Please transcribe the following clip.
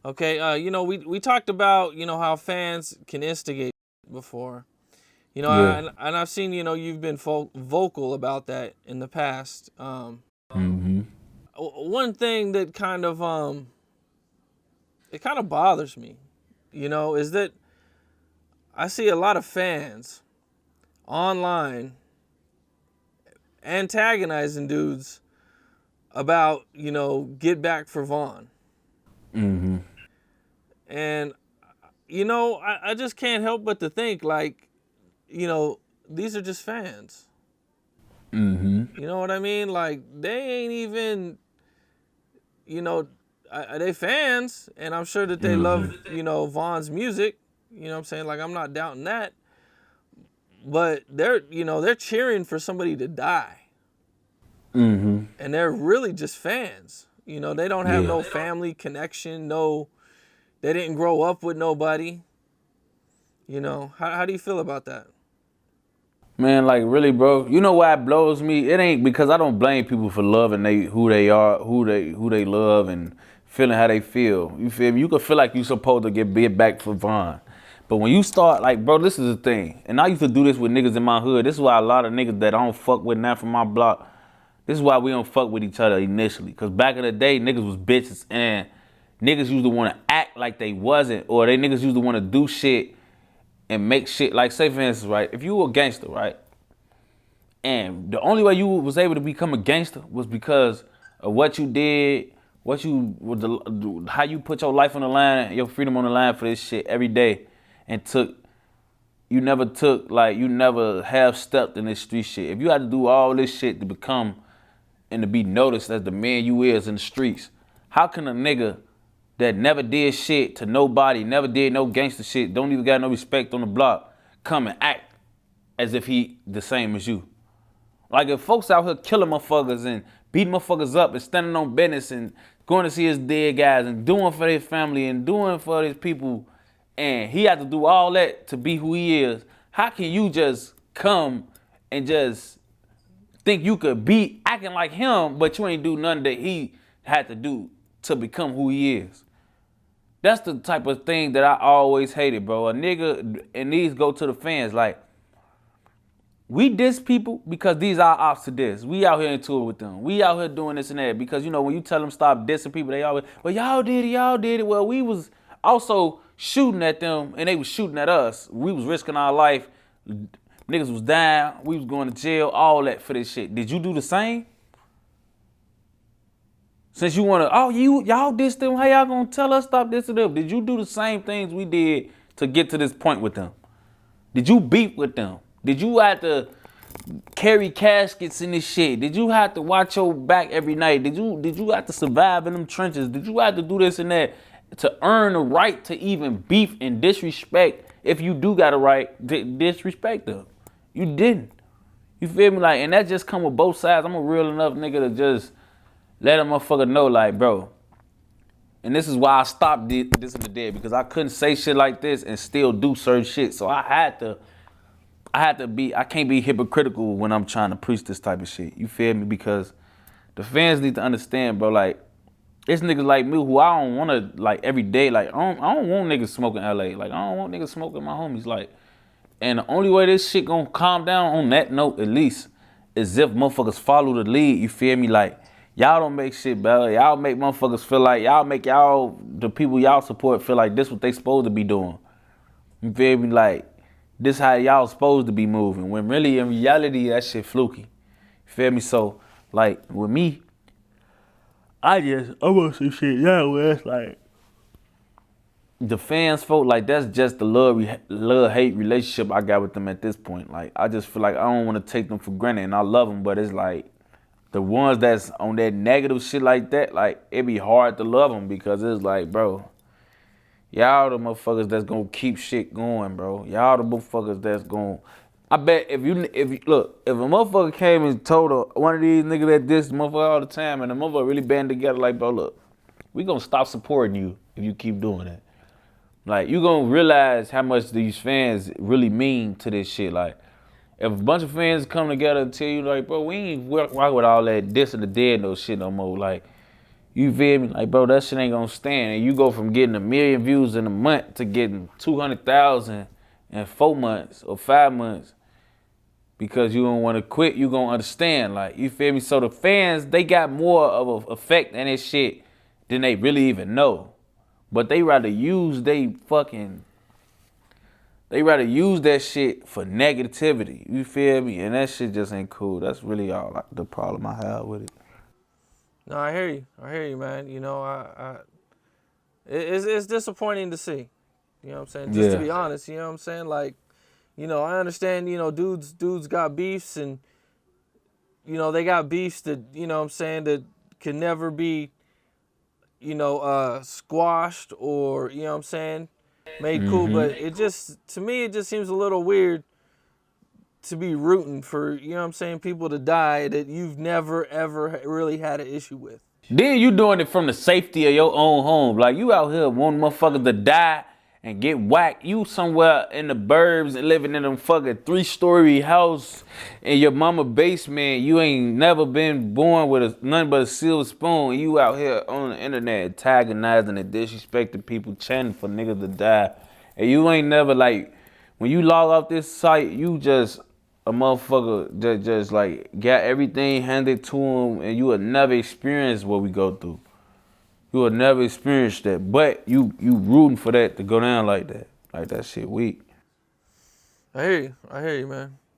Okay, we talked about, how fans can instigate before. Yeah. And I've seen, you've been vocal about that in the past. Mm-hmm. One thing that it kind of bothers me, is that I see a lot of fans online antagonizing dudes about, get back for Vaughn. Mm-hmm. And, I just can't help but to think, like, these are just fans. Mm-hmm. You know what I mean? Like, they ain't even, you know, they fans, and I'm sure that they Mm-hmm. love, Vaughn's music. You know what I'm saying? Like, I'm not doubting that. But they're cheering for somebody to die. Mm-hmm. And they're really just fans. They don't have Yeah. no family connection, they didn't grow up with nobody. How do you feel about that? Man, like really, bro. You know why it blows me? It ain't because I don't blame people for loving who they are, who they love, and feeling how they feel. You feel me? You can feel like you supposed to get bid back for Vaughn. But when you start, like, bro, this is the thing. And I used to do this with niggas in my hood. This is why a lot of niggas that I don't fuck with now from my block, this is why we don't fuck with each other initially. Because back in the day, niggas was bitches and niggas used to want to act like they wasn't, or they niggas used to want to do shit and make shit. Like, say for instance, right, if you were a gangster, right, and the only way you was able to become a gangster was because of what you did, how you put your life on the line, your freedom on the line for this shit every day, and you never have stepped in this street shit. If you had to do all this shit to become and to be noticed as the man you is in the streets, how can a nigga that never did shit to nobody, never did no gangster shit, don't even got no respect on the block, come and act as if he the same as you? Like if folks out here killing motherfuckers and beating motherfuckers up and standing on business and going to see his dead guys and doing for his family and doing for his people, and he had to do all that to be who he is, how can you just come and just think you could be acting like him, but you ain't do nothing that he had to do to become who he is? That's the type of thing that I always hated, bro. A nigga, and these go to the fans, like, we diss people because these are ops to diss. We out here in tour with them. We out here doing this and that because, when you tell them stop dissing people, they always, well, y'all did it. Well, we was also shooting at them and they was shooting at us. We was risking our life. Niggas was dying. We was going to jail, all that for this shit. Did you do the same? Since you want to, y'all diss them, how y'all gonna tell us stop dissing them? Did you do the same things we did to get to this point with them? Did you beef with them? Did you have to carry caskets in this shit? Did you have to watch your back every night? Did you have to survive in them trenches? Did you have to do this and that to earn the right to even beef and disrespect? If you do got a right to disrespect them, you didn't. You feel me? Like, and that just come with both sides. I'm a real enough nigga to just let a motherfucker know, like, bro. And this is why I stopped this in the dead, because I couldn't say shit like this and still do certain shit. So I can't be hypocritical when I'm trying to preach this type of shit. You feel me? Because the fans need to understand, bro, like, it's niggas like me who I don't want to, like, every day, like, I don't want niggas smoking LA. Like, I don't want niggas smoking my homies. Like, and the only way this shit gonna calm down on that note, at least, is if motherfuckers follow the lead. You feel me? Like, y'all don't make shit better. Y'all make motherfuckers feel like, the people y'all support feel like this what they supposed to be doing. You feel me? Like, this how y'all supposed to be moving. When really, in reality, that shit fluky. You feel me? So, like, with me, I want some shit, where it's like, the fans folk, like, that's just the love-hate relationship I got with them at this point. Like, I just feel like I don't want to take them for granted, and I love them, but it's like, the ones that's on that negative shit like that, like, it be hard to love them because it's like, bro, y'all the motherfuckers that's gonna keep shit going, bro. Y'all the motherfuckers that's gonna, I bet if you look, if a motherfucker came and told one of these niggas that this motherfucker all the time, and the motherfucker really band together, like, bro, look, we gonna stop supporting you if you keep doing that. Like, you gonna realize how much these fans really mean to this shit. Like, if a bunch of fans come together and tell you, like, bro, we ain't work with all that this and the dead no shit no more. Like, You feel me? Like, bro, that shit ain't gonna stand. And you go from getting 1,000,000 views in a month to getting 200,000 in 4 months or 5 months because you don't want to quit. You gonna understand, like, you feel me? So the fans, they got more of an effect in this shit than they really even know. But they rather use that shit for negativity. You feel me? And that shit just ain't cool. That's really all like the problem I have with it. No, I hear you. I hear you, man. You know, it's disappointing to see. You know what I'm saying? Just to Yeah. be honest, you know what I'm saying? Like, you know, I understand, you know, dudes got beefs and, you know, they got beefs that, you know what I'm saying, that can never be, you know, squashed or, you know what I'm saying, made cool. Mm-hmm. But it just, to me, it just seems a little weird to be rooting for, you know what I'm saying, people to die that you've never, ever really had an issue with. Then you doing it from the safety of your own home. Like, you out here wanting motherfuckers to die and get whacked. You somewhere in the burbs and living in a fucking 3-story house in your mama basement. You ain't never been born with nothing but a silver spoon. You out here on the internet antagonizing and disrespecting people, chanting for niggas to die. And you ain't never, like, when you log off this site, you just a motherfucker that just like got everything handed to him, and you will never experience what we go through. You will never experience that, but you rooting for that to go down like that. Like, that shit weak. I hear you. I hear you, man.